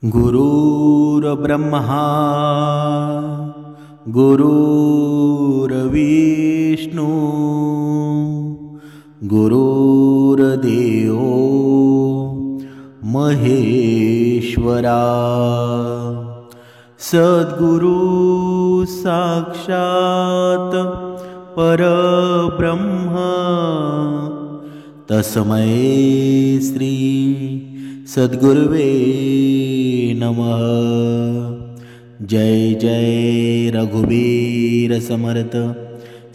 गुरुर्ब्रह्मा गुरुर्विष्णू गुरुर्देव महेश्वरा सद्गुरु साक्षात परब्रह्म तस्मै श्री सद्गुरुवे नमः। जय जय रघुवीर समर्थ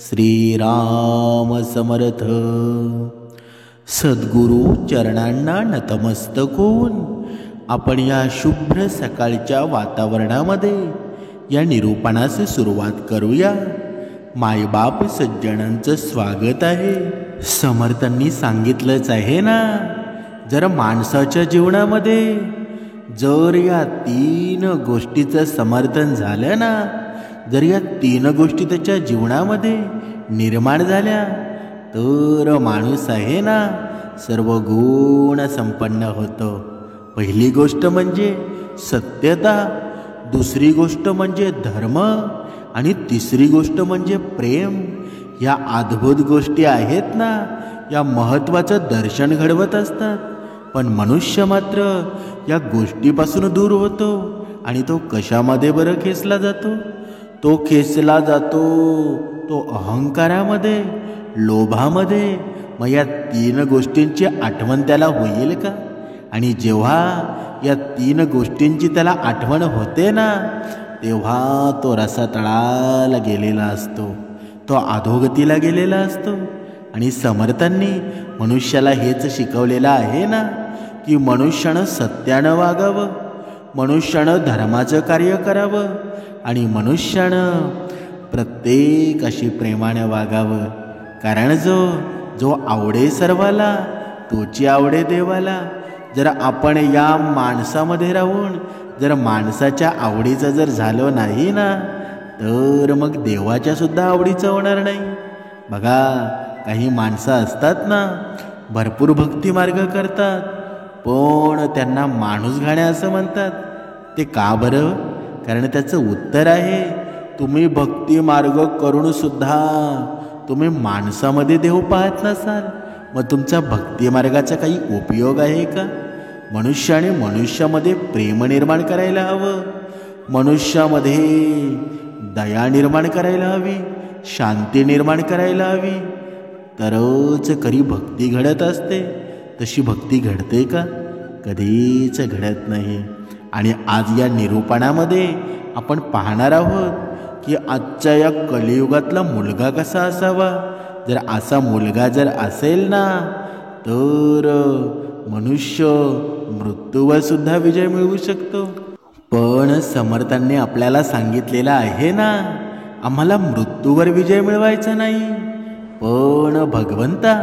श्रीराम समर्थ। सद्गुरु चरणांना नतमस्तक होऊन आपण या शुभ्र सकाळच्या वातावरणामध्ये या निरूपणास सुरुवात करूया। मायबाप सज्जनांचं स्वागत आहे। समर्थांनी सांगितलंच आहे ना, जर माणसाच्या जीवनामध्ये जर या तीन गोष्टीचं समर्थन झालं ना, जर या तीन गोष्टी त्याच्या जीवनामध्ये निर्माण झाल्या तर माणूस आहे ना सर्व गुण संपन्न होतो। पहिली गोष्ट म्हणजे सत्यता, दुसरी गोष्ट म्हणजे धर्म आणि तिसरी गोष्ट म्हणजे प्रेम। या अद्भुत गोष्टी आहेत ना, या महत्त्वाचं दर्शन घडवत असतात। पण मनुष्य मात्र या गोष्टीपासून दूर होतो आणि तो कशामध्ये बरं खेचला जातो? तो खेचला जातो तो अहंकारामध्ये, लोभामध्ये। मग या तीन गोष्टींची आठवण त्याला होईल का? आणि जेव्हा या तीन गोष्टींची त्याला आठवण होते ना, तेव्हा तो रसातळाला गेलेला असतो, तो अधोगतीला गेलेला असतो। आणि समर्थांनी मनुष्याला हेच शिकवलेलं आहे ना की मनुष्यानं सत्यानं वागावं, मनुष्यानं धर्माचं कार्य करावं आणि मनुष्यानं प्रत्येकाशी प्रेमानं वागावं। कारण जो आवडे सर्वाला तोची आवडे देवाला। जर आपण या माणसामध्ये राहून जर माणसाच्या आवडीचं जर झालं नाही ना, तर मग देवाच्या सुद्धा आवडीचं होणार नाही। बघा, काही माणसं असतात ना, भरपूर भक्ती मार्ग करतात, पण त्यांना माणूस घाण्या असं म्हणतात। ते का बरं? कारण त्याचं उत्तर आहे, तुम्ही भक्ती मार्ग करून सुद्धा तुम्ही माणसामध्ये देव पाहत नसाल, मग तुमचा भक्ती मार्गाचा काही उपयोग आहे का? मनुष्याने मनुष्यामध्ये प्रेम निर्माण करायला हवं, मनुष्यामध्ये दया निर्माण करायला हवी, शांती निर्माण करायला हवी, तरच खरी भक्ती घडत असते। तशी भक्ती घडते का? कधीच घडत नाही। आणि आज या निरूपणामध्ये आपण पाहणार आहोत की आजच्या या कलियुगातला मुलगा कसा असावा। जर असा मुलगा जर असेल ना, तर मनुष्य मृत्यूवर सुद्धा विजय मिळवू शकतो। पण समर्थांनी आपल्याला सांगितलेलं आहे ना, आम्हाला मृत्यूवर विजय मिळवायचा नाही, पण भगवंता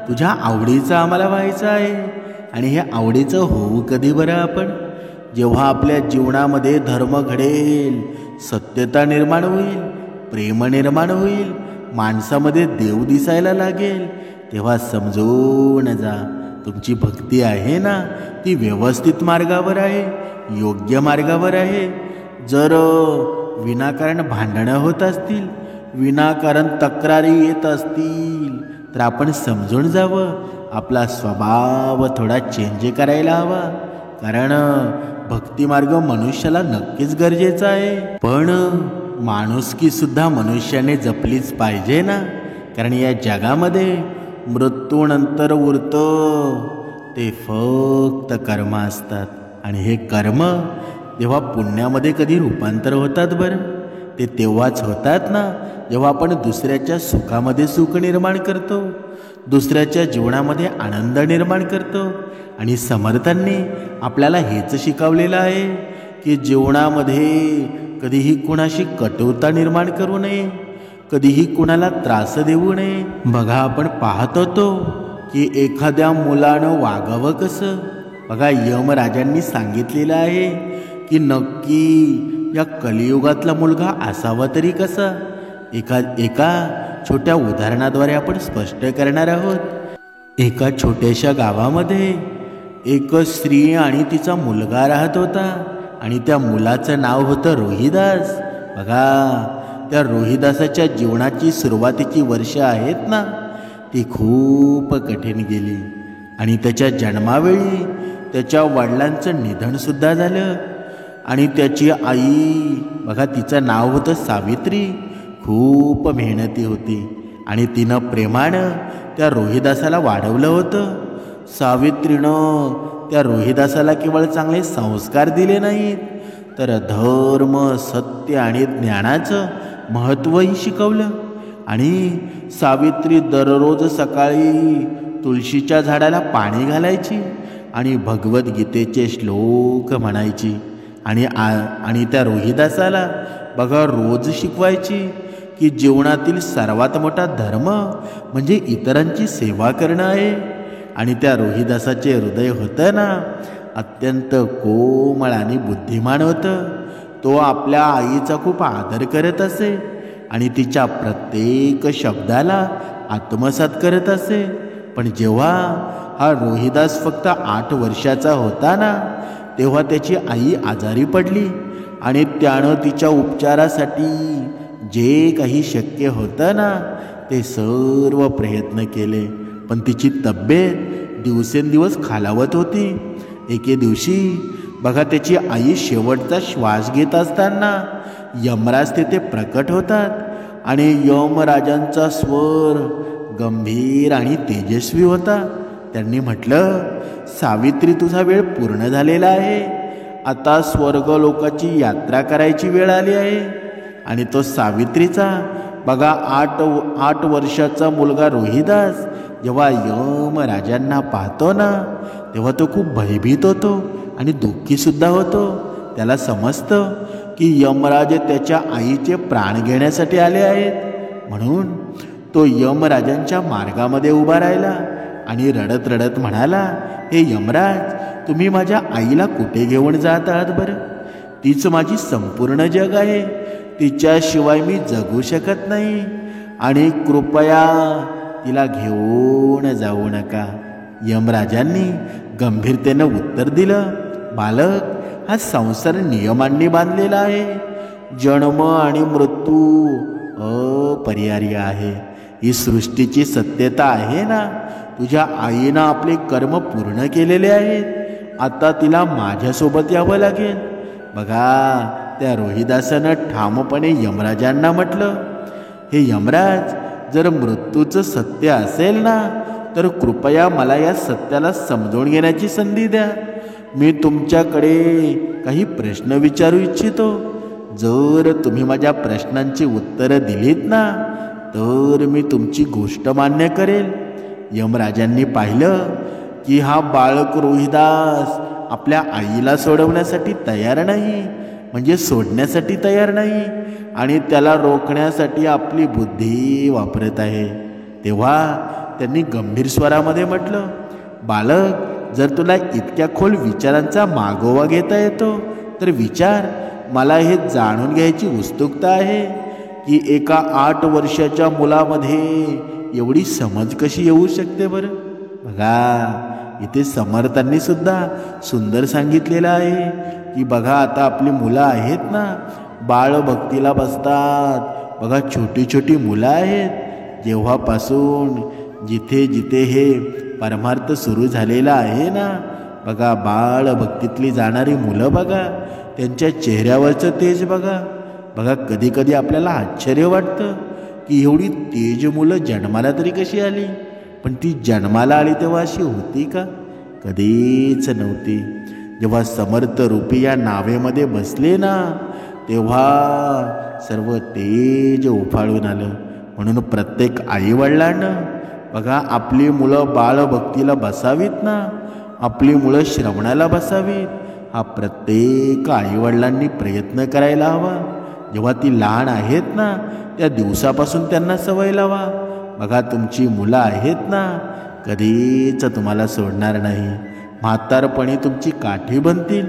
तुझ्या आवडीचं आम्हाला व्हायचं आहे। आणि हे आवडीचं होऊ कधी बरं आपण? जेव्हा आपल्या जीवनामध्ये धर्म घडेल, सत्यता निर्माण होईल, प्रेम निर्माण होईल, माणसामध्ये देव दिसायला लागेल, तेव्हा समजून जा तुमची भक्ती आहे ना ती व्यवस्थित मार्गावर आहे, योग्य मार्गावर आहे। जर विनाकारण भांडणं होत असतील, विनाकारण तक्रारी येत असतील, तर आपण समजून जावं, आपला स्वभाव थोडा चेंज करायला हवा। कारण भक्ती मार्ग मनुष्याला नक्कीच गरजेचा आहे, पण माणुसकी सुद्धा मनुष्याने जपलीच पाहिजे ना। कारण या जगामध्ये मृत्यूनंतर उरतं ते फक्त कर्म असतात, आणि हे कर्म जेव्हा पुण्यामध्ये कधी रूपांतर होतात बरं? ते तेव्हाच होतात ना जेव्हा आपण दुसऱ्याच्या सुखामध्ये सुख निर्माण करतो, दुसऱ्याच्या जीवनामध्ये आनंद निर्माण करतो। आणि समर्थांनी आपल्याला हेच शिकवलेलं आहे की जीवनामध्ये कधीही कुणाशी कटुता निर्माण करू नये, कधीही कुणाला त्रास देऊ नये। बघा, आपण पाहत होतो की एखाद्या मुलानं वागावं कसं। बघा, यमराजांनी सांगितलेलं आहे की नक्की या कलियुगातला मुलगा असावा तरी कसा। एका छोट्या उदाहरणाद्वारे आपण स्पष्ट करणार आहोत। एका छोट्याशा गावामध्ये एक स्त्री आणि तिचा मुलगा राहत होता आणि त्या मुलाचं नाव होतं रोहिदास. बघा, त्या रोहिदासाच्या जीवनाची सुरुवातीची वर्ष आहेत ना, ती खूप कठीण गेली आणि त्याच्या जन्मावेळी त्याच्या वडिलांचं निधनसुद्धा झालं. आणि त्याची आई, बघा, तिचं नाव होतं सावित्री, खूप मेहनती होती आणि तिनं प्रेमानं त्या रोहिदासाला वाढवलं होतं. सावित्रीनं त्या रोहिदासाला केवळ चांगले संस्कार दिले नाहीत, तर धर्म, सत्य आणि ज्ञानाचं महत्त्वही शिकवलं. आणि सावित्री दररोज सकाळी तुळशीच्या झाडाला पाणी घालायची आणि भगवद्गीतेचे श्लोक म्हणायची आणि त्या रोहिदासाला, बघा, रोज शिकवायची की जीवनातील सर्वात मोठा धर्म म्हणजे इतरांची सेवा करणं आहे. आणि त्या रोहिदासाचे हृदय होतं ना, अत्यंत कोमळ आणि बुद्धिमान होतं. तो आपल्या आईचा खूप आदर करत असे आणि तिच्या प्रत्येक शब्दाला आत्मसात करत असे. पण जेव्हा हा रोहिदास फक्त 8 वर्षाचा होता ना, तेव्हा त्याची आई आजारी पडली आणि त्यानं तिच्या उपचारासाठी जे काही शक्य होतं ना, ते सर्व प्रयत्न केले. पण तिची तब्येत दिवसेंदिवस खालावत होती. एके दिवशी, बघा, त्याची आई शेवटचा श्वास घेत असताना यमराज तेथे प्रकट होतात आणि यमराजांचा स्वर गंभीर आणि तेजस्वी होता. त्यांनी म्हटलं, सावित्री, तुझा वेळ पूर्ण झालेला आहे. आता स्वर्गलोकाची यात्रा करायची वेळ आली आहे. आणि तो सावित्रीचा, बघा, 8 वर्षाचा मुलगा रोहिदास जेव्हा यमराजांना पाहतो ना, तेव्हा तो खूप भयभीत होतो आणि दुःखीसुद्धा होतो. त्याला समजतं की यमराज त्याच्या आईचे प्राण घेण्यासाठी आले आहेत. म्हणून तो यमराजांच्या मार्गामध्ये उभा राहिला आणि रडत रडत म्हणाला, हे यमराज, तुम्ही माझ्या आईला कुठे घेऊन जात आहात बरं? तीच माझी संपूर्ण जग आहे. तिच्याशिवाय मी जगू शकत नाही आणि कृपया तिला घेऊन जाऊ नका. यमराजांनी गंभीरतेनं उत्तर दिलं, बालक, हा संसार नियमांनी बांधलेला आहे. जन्म आणि मृत्यू अपरिहार्य आहे. ही सृष्टीची सत्यता आहे ना. तुझ्या आईनं आपले कर्म पूर्ण केलेले आहेत. आता तिला माझ्यासोबत यावं लागेल. बघा, त्या रोहिदासानं ठामपणे यमराजांना म्हटलं, हे यमराज, जर मृत्यूचं सत्य असेल ना, तर कृपया मला या सत्याला समजून घेण्याची संधी द्या. मी तुमच्याकडे काही प्रश्न विचारू इच्छितो. जर तुम्ही माझ्या प्रश्नांची उत्तरं दिलीत ना, तर मी तुमची गोष्ट मान्य करेल. यमराजांनी पाहिलं की हा बाळक रोहिदास आपल्या आईला सोडवण्यासाठी तयार नाही, म्हणजे सोडण्यासाठी तयार नाही, आणि त्याला रोखण्यासाठी आपली बुद्धी वापरत आहे. तेव्हा त्यांनी गंभीर स्वरामध्ये म्हटलं, बालक, जर तुला इतक्या खोल विचारांचा मागोवा घेता येतो तर विचार. मला हे जाणून घ्यायची उत्सुकता आहे की एका 8 वर्षाच्या मुलामध्ये एवढी समज कशी येऊ शकते बरं. बघा, इथे समर्थांनी सुद्धा सुंदर सांगितलेलं आहे की बघा, आता आपली मुलं आहेत ना, बाळभक्तीला बसतात. बघा, छोटी छोटी मुलं आहेत. जेव्हापासून जिथे जिथे हे परमार्थ सुरू झालेला आहे ना, बघा, बाळभक्तीतली जाणारी मुलं, बघा, त्यांच्या चेहऱ्यावरचं तेज बघा. बघा, कधी कधी आपल्याला आश्चर्य वाटतं की एवढी तेज मुलं जन्माला तरी कशी आली. पण ती जन्माला आली तेव्हा अशी होती का? कधीच नव्हती. जेव्हा समर्थ रूपी या नावेमध्ये बसले ना, तेव्हा सर्व तेज उफाळून आलं. म्हणून प्रत्येक आईवडिलांना, बघा, आपली मुलं बाळभक्तीला बसावीत ना, आपली मुलं श्रवणाला बसावीत, हा प्रत्येक आईवडिलांनी प्रयत्न करायला हवा. जेव्हा ती लहान आहेत ना, त्या दिवसापासून त्यांना सवय लावा. बघा, तुमची मुलं आहेत ना, कधीच तुम्हाला सोडणार नाही. म्हातारपणी तुमची काठी बनतील.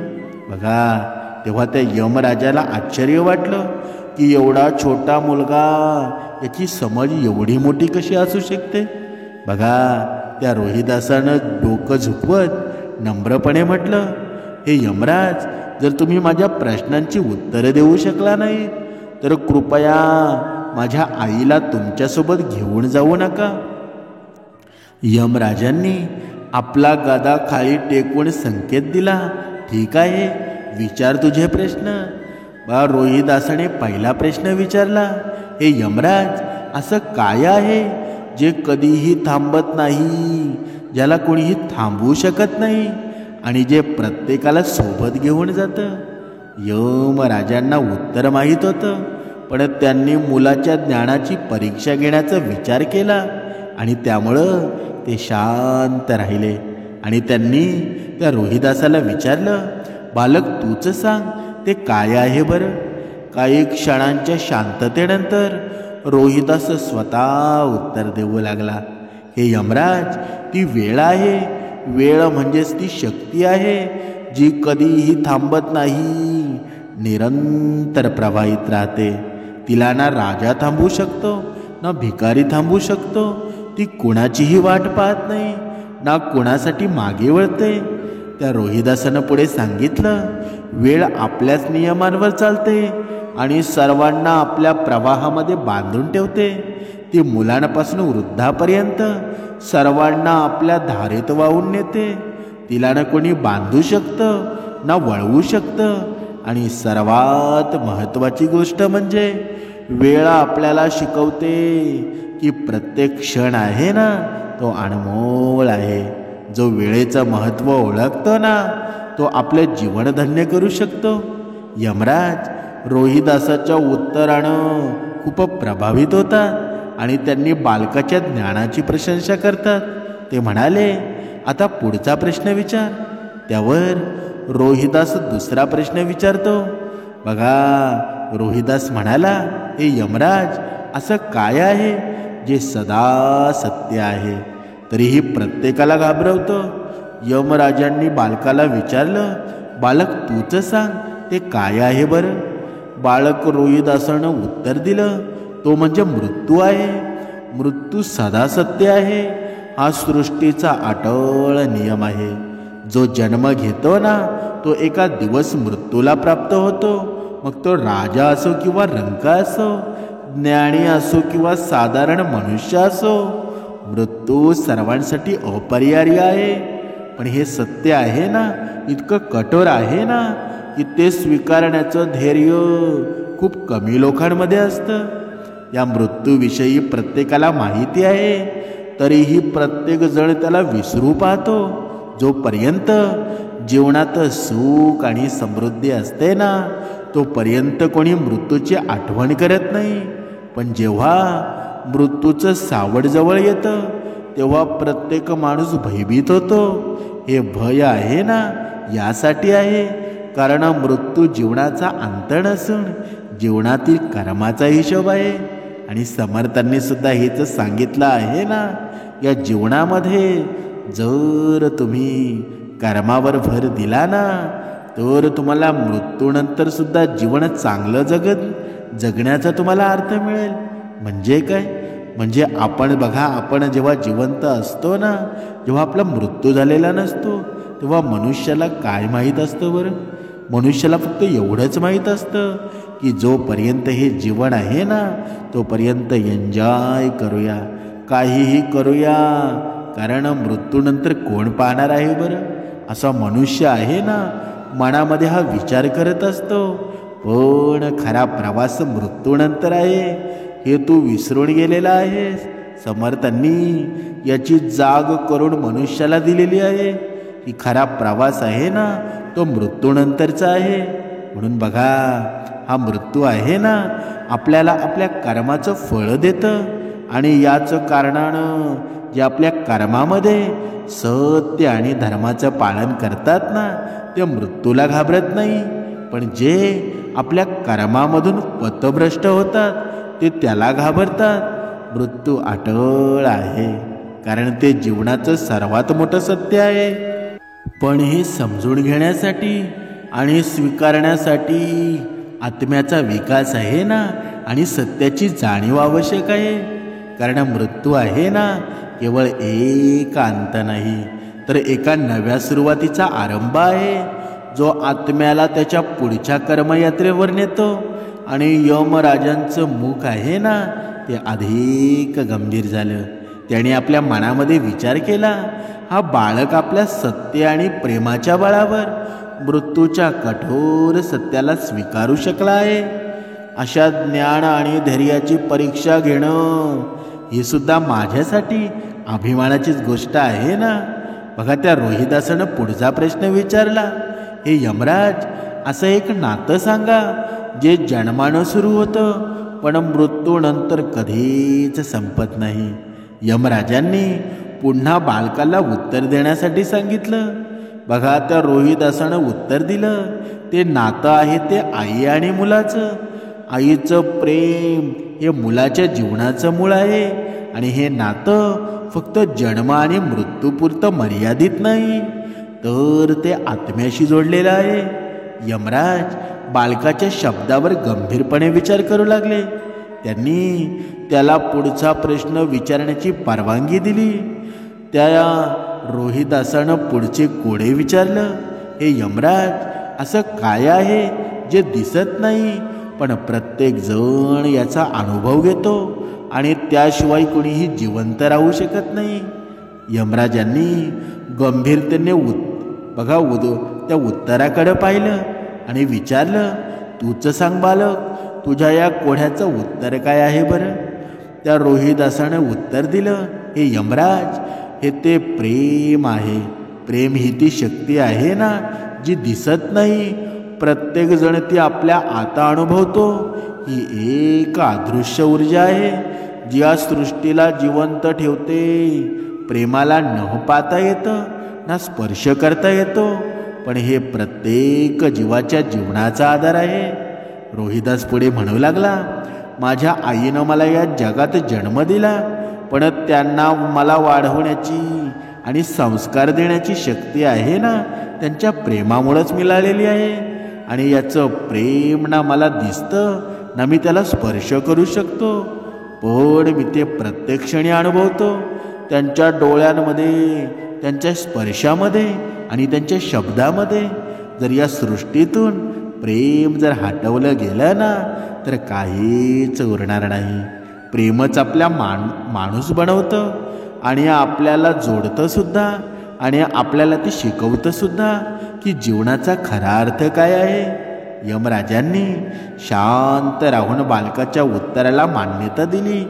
बघा, तेव्हा त्या यमराजाला आश्चर्य वाटलं की एवढा छोटा मुलगा, याची समज एवढी मोठी कशी असू शकते. बघा, त्या रोहिदासानं डोकं झुकवत नम्रपणे म्हटलं, हे यमराज, जर तुम्ही माझ्या प्रश्नांची उत्तरं देऊ शकला नाही तर कृपया माझ्या आईला तुमच्यासोबत घेऊन जाऊ नका. यमराजांनी आपला गदा खाली टेकवून संकेत दिला. ठीक आहे, विचार तुझे प्रश्न. रोहिदासाने पहिला प्रश्न विचारला, हे यमराज, असं काय आहे जे कधीही थांबत नाही, ज्याला कोणीही थांबवू शकत नाही आणि जे प्रत्येकाला सोबत घेऊन जातं? यमराजांना उत्तर माहीत होतं, पण त्यांनी मुलाच्या ज्ञानाची परीक्षा घेण्याचा विचार केला आणि त्यामुळं ते शांत राहिले. आणि त्यांनी त्या रोहिदासाला विचारलं, बालक, तूच सांग, ते काय आहे बरं? काही क्षणांच्या शांततेनंतर रोहिदास स्वतः उत्तर देऊ लागला, हे यमराज, ती वेळ आहे. वेळ म्हणजेच ती शक्ती आहे जी कधीही थांबत नाही, निरंतर प्रवाहित राहते. तिला ना राजा थांबवू शकतो, ना भिकारी थांबवू शकतो. ती कुणाचीही वाट पाहत नाही, ना कुणासाठी मागे वळते. त्या रोहिदासानं पुढे सांगितलं, वेळ आपल्याच नियमांवर चालते आणि सर्वांना आपल्या प्रवाहामध्ये बांधून ठेवते. ती मुलांपासून वृद्धापर्यंत सर्वांना आपल्या धारेत वाहून नेते. तिला ना कोणी बांधू शकतं, ना वळवू शकतं. आणि सर्वात महत्त्वाची गोष्ट म्हणजे वेळ आपल्याला शिकवते की प्रत्येक क्षण आहे ना, तो अनमोल आहे. जो वेळेचं महत्त्व ओळखतो ना, तो आपलं जीवन धन्य करू शकतो. यमराज रोहिदासाच्या उत्तरानं खूप प्रभावित होतात आणि त्यांनी बालकाच्या ज्ञानाची प्रशंसा करतात. ते म्हणाले, आता पुढचा प्रश्न विचार. त्यावर रोहिदास दुसरा प्रश्न विचारतो. बघा, रोहिदास म्हणाला, हे यमराज, असं काय आहे जे सदा सत्य आहे तरीही प्रत्येकाला घाबरवतं? यमराजांनी बालकाला विचारलं, बालक, तूच सांग, ते काय आहे बरं? बालक रोहिदासानं उत्तर दिलं, तो म्हणजे मृत्यू आहे. मृत्यू सदा सत्य आहे. हा सृष्टीचा अटळ नियम आहे. जो जन्म घेतो ना, तो एका दिवस मृत्यूला प्राप्त होतो. मग तो राजा असो किंवा रंका असो, ज्ञानी असो किंवा साधारण मनुष्य असो, मृत्यू सर्वांसाठी अपरिहार्य आहे. पण हे सत्य आहे ना, इतकं कठोर आहे ना, की ते स्वीकारण्याचं धैर्य खूप कमी लोकांमध्ये असतं. या मृत्यूविषयी प्रत्येकाला माहिती आहे, तरीही प्रत्येक जण त्याला विसरू पाहतो. जोपर्यंत जीवनात सुख आणि समृद्धी असते ना, तोपर्यंत कोणी मृत्यूची आठवण करत नाही. पण जेव्हा मृत्यूचं सावट जवळ येतं, तेव्हा प्रत्येक माणूस भयभीत होतो. हे भय आहे ना, यासाठी आहे कारण मृत्यू जीवनाचा अंत नसून जीवनातील कर्माचा हिशोब आहे. आणि समर्थांनी सुद्धा हेच सांगितलं आहे ना, या जीवनामध्ये जर तुम्ही कर्मावर भर दिला ना, तर तुम्हाला मृत्यूनंतर सुद्धा जीवन चांगलं जगण्याचा तुम्हाला अर्थ मिळेल. म्हणजे काय? म्हणजे आपण बघा, आपण जेव्हा जिवंत असतो ना, जेव्हा आपला मृत्यू झालेला नसतो, तेव्हा मनुष्याला काय माहीत असतं बरं? मनुष्याला फक्त एवढंच माहीत असतं की जोपर्यंत हे जीवन आहे ना, तोपर्यंत एन्जॉय करूया, काहीही करूया, कारण मृत्यूनंतर कोण पाहणार आहे बरं? असा मनुष्य आहे ना, मनामध्ये हा विचार करत असतो. पण खरा प्रवास मृत्यूनंतर आहे हे तू विसरून गेलेला आहेस. समर्थांनी याची जाग करून मनुष्याला दिलेली आहे की खरा प्रवास आहे ना, तो मृत्यूनंतरचा आहे. म्हणून बघा, हा मृत्यू आहे ना, आपल्याला आपल्या कर्माचं फळ देतं. आणि याच कारणानं जे आपल्या कर्मामध्ये सत्य आणि धर्माचं पालन करतात ना, ते मृत्यूला घाबरत नाही. पण जे आपल्या कर्मामधून पथभ्रष्ट होतात, ते त्याला घाबरतात. मृत्यू अटळ आहे, कारण ते जीवनाचं सर्वात मोठं सत्य आहे. पण हे समजून घेण्यासाठी आणि स्वीकारण्यासाठी आत्म्याचा विकास आहे ना, आणि सत्याची जाणीव आवश्यक आहे. कारण मृत्यू आहे ना, केवळ एक अंत नाही, तर एका नव्या सुरुवातीचा आरंभ आहे, जो आत्म्याला त्याच्या पुढच्या कर्मयात्रेवर नेतो. आणि यमराजांचं मुख आहे ना, ते अधिक गंभीर झालं. त्याने आपल्या मनामध्ये विचार केला, हा बालक आपल्या सत्य आणि प्रेमाच्या बळावर मृत्यूच्या कठोर सत्याला स्वीकारू शकला आहे. अशा ज्ञान आणि धैर्याची परीक्षा घेणं ही सुद्धा माझ्यासाठी अभिमानाचीच गोष्ट आहे ना. बघा, त्या रोहिदासानं पुढचा प्रश्न विचारला, हे यमराज, असं एक नातं सांगा जे जन्मानं सुरू होतं पण मृत्यूनंतर कधीच संपत नाही. यमराजांनी पुन्हा बालकाला उत्तर देण्यासाठी सांगितलं. बघा, त्या रोहिदासानं उत्तर दिलं, ते नातं आहे ते आई आणि मुलाचं. आईचं प्रेम हे मुलाच्या जीवनाचं मूळ आहे. आणि हे नातं फक्त जन्म आणि मृत्यूपुरतं मर्यादित नाही, तर ते आत्म्याशी जोडलेलं आहे. यमराज बालकाच्या शब्दावर गंभीरपणे विचार करू लागले. त्यांनी त्याला पुढचा प्रश्न विचारण्याची परवानगी दिली. त्या रोहिदासानं पुढचे कोडे विचारलं, हे यमराज, असं काय आहे जे दिसत नाही पण प्रत्येक जण याचा अनुभव घेतो आणि त्याशिवाय कोणीही जिवंत राहू शकत नाही? यमराजांनी गंभीरतेने त्या उत्तराकडे पाहिलं आणि विचारलं, तूच सांग बालक, तुझ्या या कोड्याचं उत्तर काय आहे बरं? त्या रोहिदासानं उत्तर दिलं, हे यमराज, हे ते प्रेम आहे. प्रेम ही ती शक्ती आहे ना, जी दिसत नाही, प्रत्येक जण ती आपल्या आता अनुभवतो. ही एक अदृश्य ऊर्जा आहे जी या सृष्टीला जिवंत ठेवते. प्रेमाला न पाहता येतं ना स्पर्श करता येतो, पण हे प्रत्येक जीवाच्या जीवनाचा आधार आहे. रोहिदास पुढे म्हणू लागला, माझ्या आईनं मला या जगात जन्म दिला, पण त्यांना मला वाढवण्याची आणि संस्कार देण्याची शक्ती आहे ना, त्यांच्या प्रेमामुळेच मिळालेली आहे. आणि याचं प्रेम ना मला दिसतं ना मी त्याला स्पर्श करू शकतो, पण मी ते प्रत्येक क्षणी अनुभवतो. त्यांच्या डोळ्यांमध्ये, त्यांच्या स्पर्शामध्ये आणि त्यांच्या शब्दामध्ये. जर या सृष्टीतून प्रेम जर हटवलं गेलं ना, तर काहीच उरणार नाही. प्रेमच आपल्या माणूस बनवतं आणि आपल्याला जोडतं सुद्धा, आणि आपल्याला ते शिकवतं सुद्धा की जीवनाचा खरा अर्थ काय आहे. यमराजांनी शांत राहून बालकाच्या उत्तराला मान्यता दिली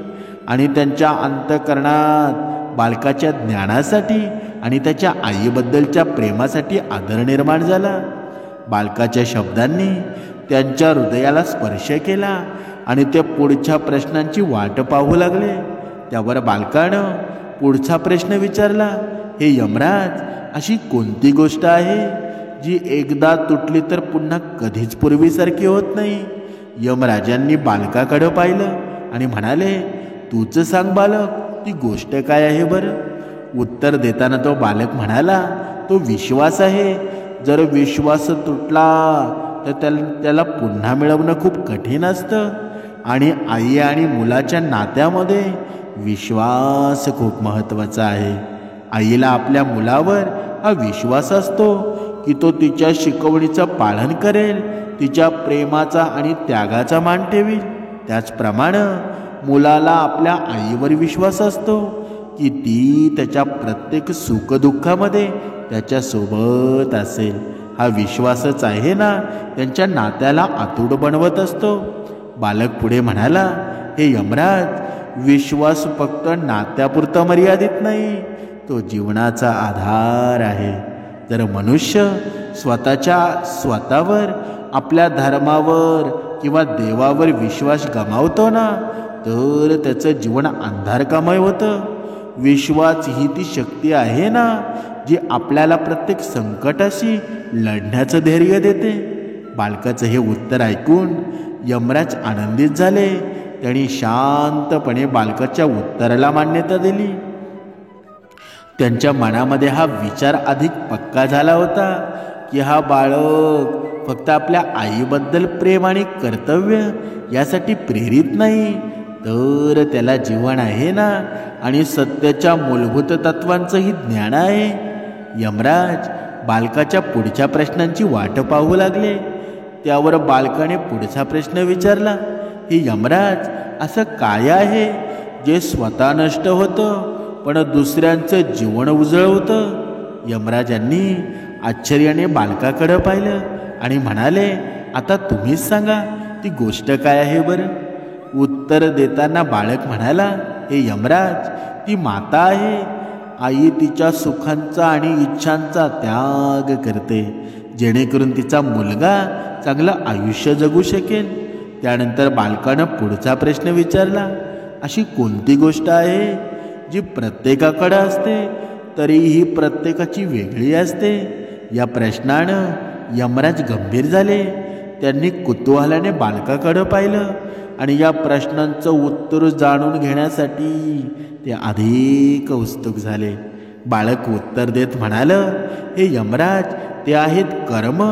आणि त्यांच्या अंतःकरणात बालकाच्या ज्ञानासाठी आणि त्याच्या आईबद्दलच्या प्रेमासाठी आदर निर्माण झाला. बालकाच्या शब्दांनी त्यांच्या हृदयाला स्पर्श केला आणि ते पुढच्या प्रश्नांची वाट पाहू लागले. त्यावर बालकानं पुढचा प्रश्न विचारला, हे यमराज, अशी कोणती गोष्ट आहे जी एकदा तुटली तर पुन्हा कधीच पूर्वीसारखी होत नाही? यमराजांनी बालकाकडे पाहिलं आणि म्हणाले, तूच सांग बालक, ती गोष्ट काय आहे बरं? उत्तर देताना तो बालक म्हणाला, तो विश्वास आहे. जर विश्वास तुटला तर त्याला पुन्हा मिळवणं खूप कठीण असतं. आणि आई आणि मुलाच्या नात्यामध्ये विश्वास खूप महत्त्वाचा आहे. आईला आपल्या मुलावर हा विश्वास असतो की तो तिच्या शिकवणीचं पालन करेल, तिच्या प्रेमाचा आणि त्यागाचा मान ठेवील. त्याचप्रमाणे मुलाला आपल्या आईवर विश्वास असतो की ती त्याच्या प्रत्येक सुखदुःखामध्ये त्याच्यासोबत असेल. हा विश्वासच आहे ना त्यांच्या नात्याला अतूट बनवत असतो. बालक पुढे म्हणाला, हे यमराज, विश्वास फक्त नात्यापुरता मर्यादित नाही, तो जीवनाचा आधार आहे. जर मनुष्य स्वतःवर, आपल्या धर्मावर किंवा देवावर विश्वास गमावतो ना, तर त्याचं जीवन अंधारकामय होतं. विश्वास ही ती शक्ती आहे ना जी आपल्याला प्रत्येक संकटाशी लढण्याचं धैर्य देते. बालकाचं हे उत्तर ऐकून यमराज आनंदित झाले. त्यांनी शांतपणे बालकाच्या उत्तराला मान्यता दिली. त्यांच्या मनामध्ये हा विचार अधिक पक्का झाला होता की हा बालक फक्त आपल्या आईबद्दल प्रेम आणि कर्तव्य यासाठी प्रेरित नाही, तर त्याला जीवन आहे ना आणि सत्याच्या मूलभूत तत्वांचंही ज्ञान आहे. यमराज बालकाच्या पुढच्या प्रश्नांची वाट पाहू लागले. त्यावर बालकाने पुढचा प्रश्न विचारला, हे यमराज, असं काय आहे जे स्वतः नष्ट होतं पण दुसऱ्यांचं जीवन उजळवतं? यमराजांनी आश्चर्याने बालकाकडे पाहिलं आणि म्हणाले, आता तुम्हीच सांगा ती गोष्ट काय आहे बरं? उत्तर देताना बालक म्हणाला, हे यमराज, ती माता आहे. आई तिच्या सुखांचा आणि इच्छांचा त्याग करते जेणेकरून तिचा मुलगा चांगलं आयुष्य जगू शकेल. त्यानंतर बालकानं पुढचा प्रश्न विचारला, अशी कोणती गोष्ट आहे जी प्रत्येकाकडे असते तरीही प्रत्येकाची वेगळी असते? या प्रश्नानं यमराज गंभीर झाले. त्यांनी कुतूहलाने बालकाकडे पाहिलं आणि या प्रश्नांचं उत्तर जाणून घेण्यासाठी ते अधिक उत्सुक झाले. बालक उत्तर देत म्हणालं, हे यमराज, ते आहेत कर्म.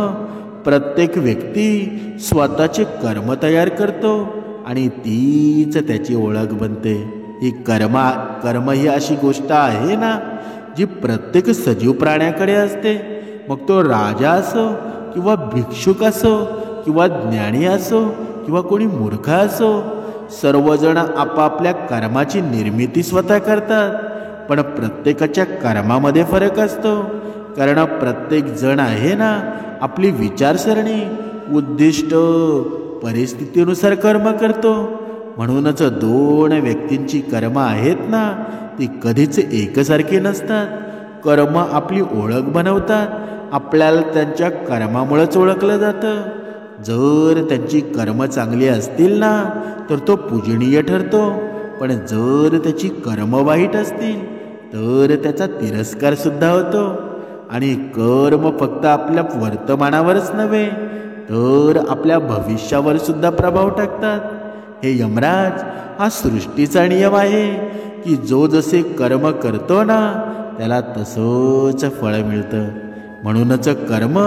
प्रत्येक व्यक्ती स्वतःचे कर्म तयार करतो आणि तीच त्याची ओळख बनते. ही कर्म ही अशी गोष्ट आहे ना जी प्रत्येक सजीव प्राण्याकडे असते. मग तो राजा असो किंवा भिक्षुक असो किंवा ज्ञानी असो किंवा कोणी मूर्ख असो, सर्वजण आपापल्या कर्माची निर्मिती स्वतः करतात. पण प्रत्येकाच्या कर्मामध्ये फरक असतो, कारण प्रत्येक जण आहे ना आपली विचारसरणी, उद्दिष्ट, परिस्थितीनुसार कर्म करतो. म्हणूनच दोन व्यक्तींची कर्म आहेत ना ती कधीच एकसारखी नसतात. कर्म आपली ओळख बनवतात. आपल्याला त्यांच्या कर्मामुळेच ओळखलं जातं. जर त्यांची कर्म चांगली असतील ना तर तो पूजनीय ठरतो, पण जर त्याची कर्म वाईट असतील तर त्याचा तिरस्कार सुद्धा होतो. आणि कर्म फक्त आपल्या वर्तमानावरच नव्हे तर आपल्या भविष्यावर सुद्धा प्रभाव टाकतात. हे यमराज, हा सृष्टीचा नियम आहे की जो जसे कर्म करतो ना त्याला तसंच फळ मिळतं. म्हणूनच कर्म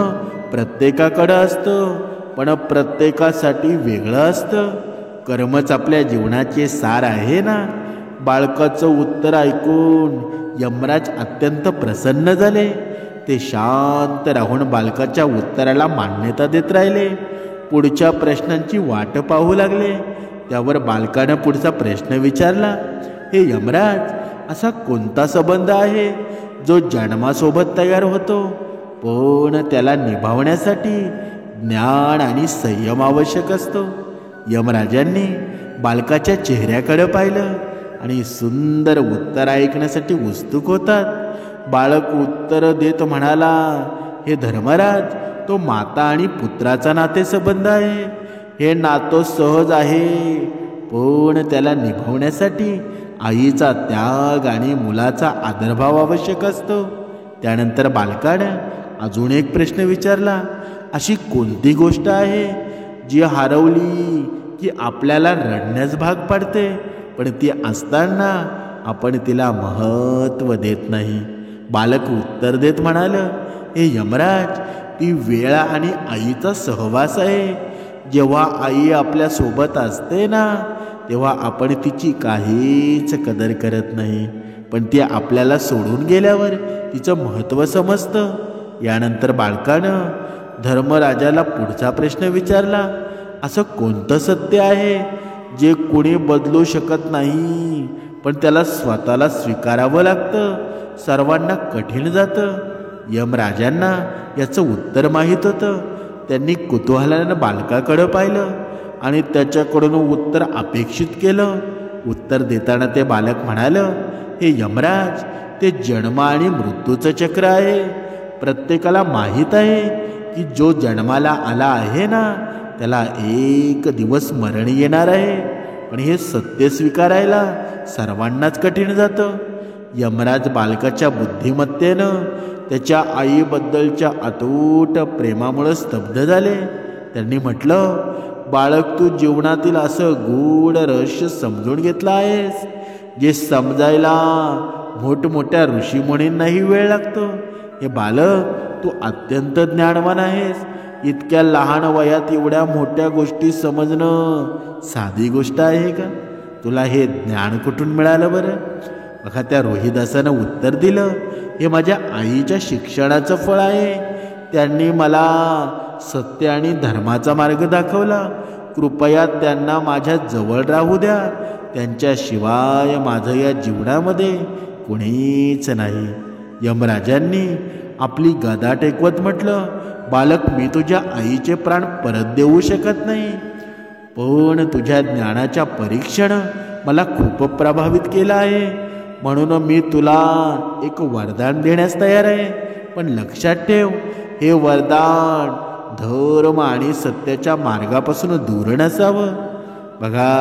प्रत्येकाकडं असतं पण प्रत्येकासाठी वेगळं असतं. कर्मच आपल्या जीवनाचे सार आहे ना. बालकाचं उत्तर ऐकून यमराज अत्यंत प्रसन्न झाले. ते शांत राहून बालकाच्या उत्तराला मान्यता देत राहिले. पुढच्या प्रश्नांची वाट पाहू लागले. त्यावर बालकानं पुढचा प्रश्न विचारला, हे यमराज, असा कोणता संबंध आहे जो जन्मासोबत तयार होतो पण त्याला निभावण्यासाठी ज्ञान आणि संयम आवश्यक असतो? यमराजांनी बालकाच्या चेहऱ्याकडे पाहिलं आणि सुंदर उत्तर ऐकण्यासाठी उत्सुक होतात. बालक उत्तर देत म्हणाला, हे धर्मराज, तो माता आणि पुत्राचा नातेसंबंध आहे. हे नातं सहज आहे पण त्याला निभावण्यासाठी आईचा त्याग आणि मुलाचा आदरभाव आवश्यक असतो. त्यानंतर बालकानं अजून एक प्रश्न विचारला, अशी कोणती गोष्ट आहे जी हरवली की आपल्याला रडण्यास भाग पाडते पण ती असताना आपण तिला महत्त्व देत नाही? बालक उत्तर देत म्हणालं, हे यमराज, ती वेळ आणि आईचा सहवास आहे. जेव्हा आई आपल्या सोबत असते ना तेव्हा आपण तिची काहीच कदर करत नाही, पण ती आपल्याला सोडून गेल्यावर तिचं महत्त्व समजतं. यानंतर बालकानं धर्मराजाला पुढचा प्रश्न विचारला, असं कोणतं सत्य आहे जे कोणी बदलू शकत नाही पण त्याला स्वतःला स्वीकारावं लागतं, सर्वांना कठीण जातं? यमराजांना याचं उत्तर माहीत होतं. त्यांनी कुतूहलानं बालकाकडं पाहिलं आणि त्याच्याकडून उत्तर अपेक्षित केलं. उत्तर देताना ते बालक म्हणालं, हे यमराज, ते जन्म आणि मृत्यूचं चक्र आहे. प्रत्येकाला माहीत आहे की जो जन्माला आला आहे ना त्याला एक दिवस मरण येणार आहे, पण हे सत्य स्वीकारायला सर्वांनाच कठीण जातं. यमराज बालकाच्या बुद्धिमत्तेनं, त्याच्या आईबद्दलच्या अतूट प्रेमामुळे स्तब्ध झाले. त्यांनी म्हटलं, बाळक, तू जीवनातील असं गूढ रहस्य समजून घेतलं आहेस जे समजायला मोठमोठ्या ऋषीमुनींनाही वेळ लागतो. हे बालक, तू अत्यंत ज्ञानवान आहेस. इतक्या लहान वयात एवढ्या मोठ्या गोष्टी समजणं साधी गोष्ट आहे का? तुला हे ज्ञान कुठून मिळालं बरं? बघा, त्या रोहिदासानं उत्तर दिलं, हे माझ्या आईच्या शिक्षणाचं फळ आहे. त्यांनी मला सत्य आणि धर्माचा मार्ग दाखवला. कृपया त्यांना माझ्या जवळ राहू द्या. त्यांच्याशिवाय माझं या जीवनामध्ये कोणीच नाही. यमराजांनी आपली गदा टेकवत म्हटलं, बालक, मी तुझ्या आईचे प्राण परत देऊ शकत नाही, पण तुझ्या ज्ञानाच्या परीक्षेनं मला खूप प्रभावित केलं आहे. म्हणून मी तुला एक वरदान देण्यास तयार आहे. पण लक्षात ठेव, हे वरदान धर्म आणि सत्याच्या मार्गापासून दूर नसावं. बघा,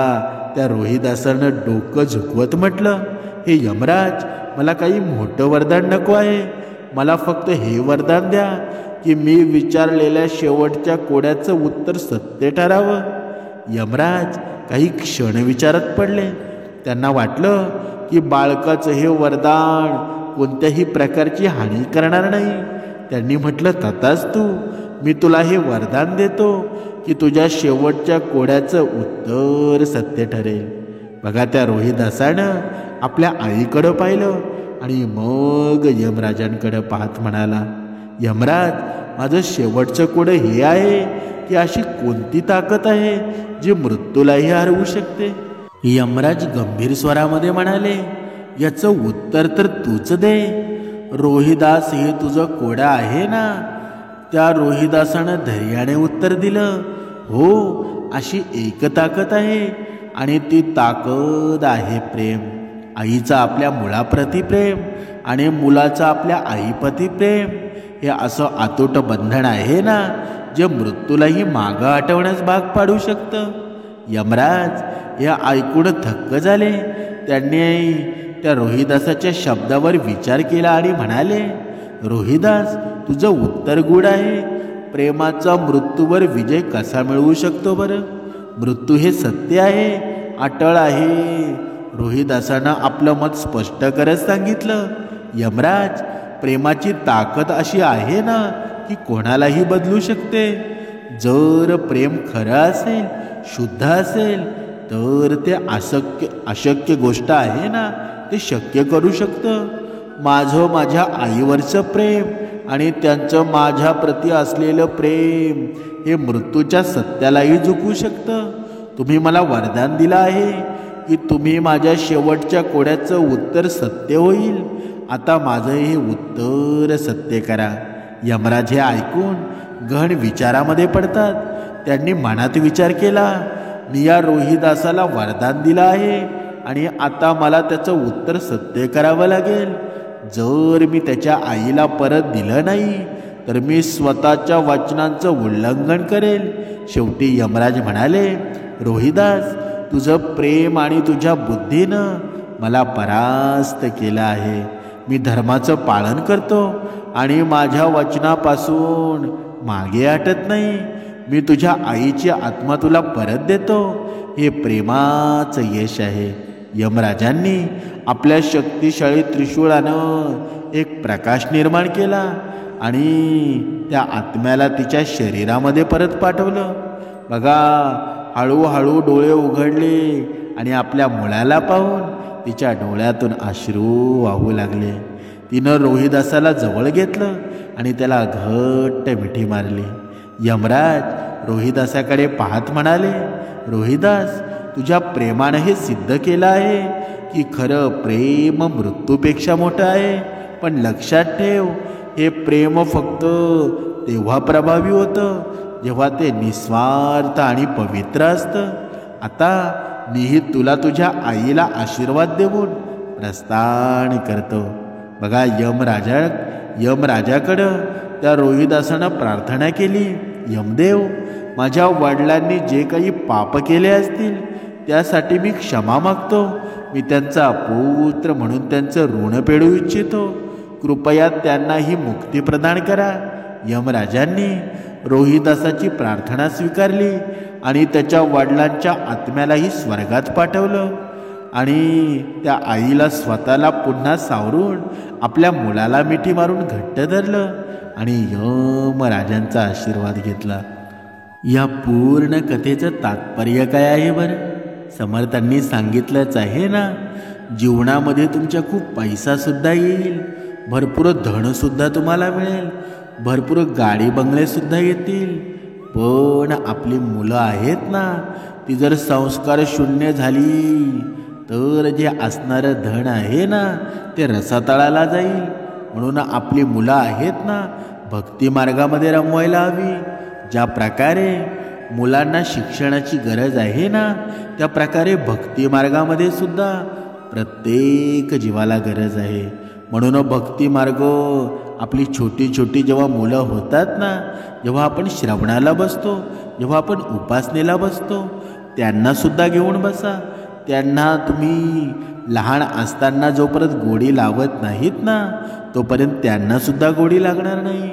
त्या रोहिदासानं डोकं झुकवत म्हटलं, हे यमराज, मला काही मोठं वरदान नको आहे. मला फक्त हे वरदान द्या की मी विचारलेल्या शेवटच्या कोड्याचं उत्तर सत्य ठरावं. यमराज काही क्षण विचारात पडले. त्यांना वाटलं की बाळकाचं हे वरदान कोणत्याही प्रकारची हानी करणार नाही. त्यांनी म्हटलं, तथास्तु, मी तुला हे वरदान देतो की तुझ्या शेवटच्या कोड्याचं उत्तर सत्य ठरेल. बघा, त्या रोहिदासानं आपल्या आईकडं पाहिलं आणि मग यमराजांकडं पाहत म्हणाला, यमराज, माझं शेवटचं कोडं हे आहे की अशी कोणती ताकद आहे जी मृत्यूलाही हरवू शकते. यमराज गंभीर स्वरामध्ये म्हणाले, याचं उत्तर तर तूच दे. रोहिदास, हे तुझं कोडं आहे ना? त्या रोहिदासानं धैर्याने उत्तर दिलं, हो, अशी एक ताकद आहे आणि ती ताकद आहे प्रेम. आईचा आपल्या मुलाप्रती प्रेम आणि मुलाचा आपल्या आईप्रती प्रेम, हे असं अतूट बंधन आहे ना, जे मृत्यूलाही मागं हटवण्यास भाग पाडू शकतं. यमराज या ऐकून थक्क झाले. त्यांनी त्या रोहिदासाच्या शब्दावर विचार केला आणि म्हणाले, रोहिदास, तुझं उत्तर गूढ आहे. प्रेमाचा मृत्यूवर विजय कसा मिळवू शकतो बरं? मृत्यू हे सत्य आहे, अटळ आहे. रोहिदासानं आपलं मत स्पष्ट करत सांगितलं, यमराज, प्रेमाची ताकद अशी आहे ना की कोणालाही बदलू शकते. जर प्रेम खरं असेल, शुद्ध असेल, तर ते अशक्य गोष्ट आहे ना, ते शक्य करू शकतं. माझं माझ्या आईवरचं प्रेम आणि त्यांचं माझ्याप्रती असलेलं प्रेम हे मृत्यूच्या सत्यालाही झुकवू शकतं. तुम्ही मला वरदान दिलं आहे की तुम्ही माझ्या शेवटच्या कोड्याचं उत्तर सत्य होईल. आता माझं हे उत्तर सत्य करा. यमराज हे ऐकून गहन विचारामध्ये पडतात. त्यांनी मनात विचार केला, मी या रोहिदासाला वरदान दिलं आहे आणि आता मला त्याचं उत्तर सत्य करावं लागेल. जर मी त्याच्या आईला परत दिलं नाही तर मी स्वतःच्या वचनांचं उल्लंघन करेल. शेवटी यमराज म्हणाले, रोहिदास, तुझं प्रेम आणि तुझ्या बुद्धीनं मला परास्त केलं आहे. मी धर्माचं पालन करतो आणि माझ्या वचनापासून मागे हटत नाही. मी तुझ्या आईची आत्मा तुला परत देतो. हे प्रेमाचं यश आहे. यमराजांनी आपल्या शक्तिशाली त्रिशूळानं एक प्रकाश निर्माण केला आणि त्या आत्म्याला तिच्या शरीरामध्ये परत पाठवलं. बघा, हळूहळू डोळे उघडले आणि आपल्या मुलाला पाहून तिच्या डोळ्यातून अश्रू वाहू लागले. तिनं रोहिदासाला जवळ घेतलं आणि त्याला घट्ट मिठी मारली. यमराज रोहिदासाकडे पाहत म्हणाले, रोहिदास, तुझ्या प्रेमानं हे सिद्ध केलं आहे की खरं प्रेम मृत्यूपेक्षा मोठं आहे. पण लक्षात ठेव, हे प्रेम फक्त तेव्हा प्रभावी होतं जेव्हा ते निस्वार्थ आणि पवित्र असतं. आता मीही तुला तुझ्या आईला आशीर्वाद देऊन प्रस्थान करतो. बघा, यमराजाकडं त्या रोहिदासानं प्रार्थना केली, यमदेव, माझ्या वडिलांनी जे काही पाप केले असतील त्यासाठी मी क्षमा मागतो. मी त्यांचा पुत्र म्हणून त्यांचं ऋण फेडू इच्छितो. कृपया त्यांना ही मुक्ती प्रदान करा. यमराजांनी रोहिदासाची प्रार्थना स्वीकारली आणि त्याच्या वडिलांच्या आत्म्यालाही स्वर्गात पाठवलं आणि त्या आईला स्वतःला पुन्हा सावरून आपल्या मुलाला मिठी मारून घट्ट धरलं आणि यमराजांचा आशीर्वाद घेतला. या पूर्ण कथेचं तात्पर्य काय आहे बरं? समर्थांनी सांगितलंच आहे ना, जीवनामध्ये तुमच्या खूप पैसासुद्धा येईल, भरपूर धनसुद्धा तुम्हाला मिळेल, भरपूर गाडी बंगलेसुद्धा येतील. पण आपली मुलं आहेत ना, ती जर संस्कार शून्य झाली तर जे असणारं धन आहे ना ते रसातळाला जाईल. म्हणून आपली मुलं आहेत ना भक्ती मार्गामध्ये रमवायला हवी. ज्या प्रकारे मुलांना शिक्षणाची गरज आहे ना, त्या प्रकारे भक्ती मार्गामध्ये सुद्धा प्रत्येक जीवाला गरज आहे. म्हणून भक्ती मार्ग आपली छोटी छोटी जेव्हा मुलं होतात ना, जेव्हा आपण श्रवणाला बसतो, जेव्हा आपण उपासनेला बसतो, त्यांनासुद्धा घेऊन बसा. त्यांना तुम्ही लहान असताना जोपर्यंत गोडी लावत नाहीत ना, तोपर्यंत त्यांनासुद्धा गोडी लागणार नाही.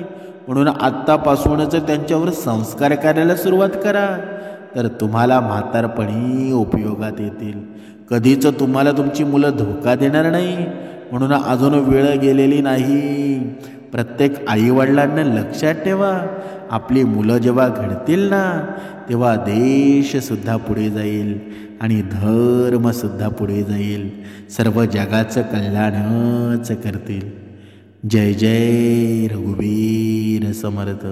म्हणून आत्तापासूनच त्यांच्यावर संस्कार करायला सुरुवात करा, तर तुम्हाला म्हातारपणी उपयोगात येतील. कधीच तुम्हाला तुमची मुलं धोका देणार नाही. म्हणून अजून वेळ गेलेली नाही. प्रत्येक आईवडिलांना लक्षात ठेवा, आपली मुलं जेव्हा घडतील ना, तेव्हा देशसुद्धा पुढे जाईल आणि धर्मसुद्धा पुढे जाईल. सर्व जगाचं कल्याणच करतील. जय जय रघुवीर समर्थ.